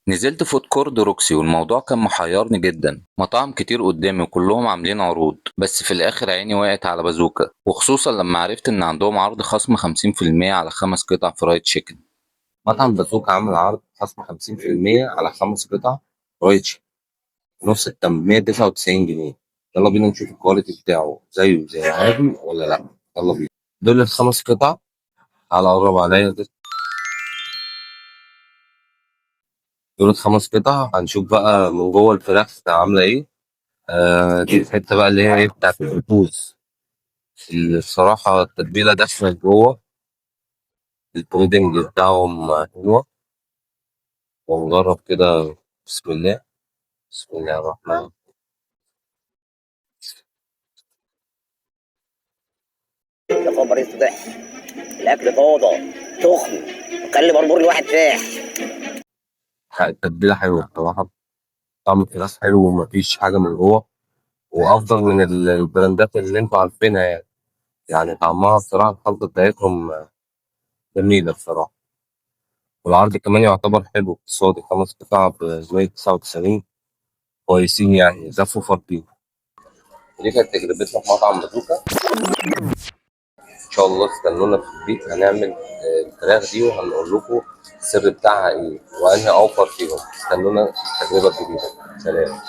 نزلت فود كورت روكسي والموضوع كان محيرني جدا. مطاعم كتير قدامي وكلهم عاملين عروض، بس في الاخر عيني وقعت على بازوكا، وخصوصا لما عرفت ان عندهم عرض خصم 50% على 5 قطع فرايد تشيكن. مطعم بازوكا عامل عرض خصم 50% على 5 قطع فرايد تشيكن، نص التمن 199 جنيه. يلا بينا نشوف الكواليتي بتاعه زيه زي العادي ولا لأ. يلا بينا. دول ال5 قطع. تعالى قرب عليا كده. دول ال5 قطع، هنشوف بقى من جوه الفراخ عاملة ايه. دي الحتة بقى اللي هي ايه بتاعت البوز. الصراحة التتبيلة داخلة جوه، البريدنج بتاعهم حلوة. ونجرب كده. بسم الله. بسم الله الرحمن الرحيم. يا خبر اسود، الاكل فوضى تخن وخلي بربور الواحد فاح. التتبيلة حلوة بصراحة. طعم الفراخ حلو ومفيش حاجة من جوه، وأفضل من البراندات اللي انتوا عارفينها يعني. يعني طعمها بصراحة الخلطة بتاعتهم جميلة بصراحة. والعرض كمان يعتبر حلو اقتصادي، 5 قطع ب199. كويسين يعني، زفوا فاضيين. دي كانت تجربتنا في مطعم بازوكا. إن شاء الله استنونا في البيت، هنعمل الفراخ دي وهنقول لكم السر بتاعها إيه وأنهي أوفر فيهم. استنونا التجربة الجديدة. سلام.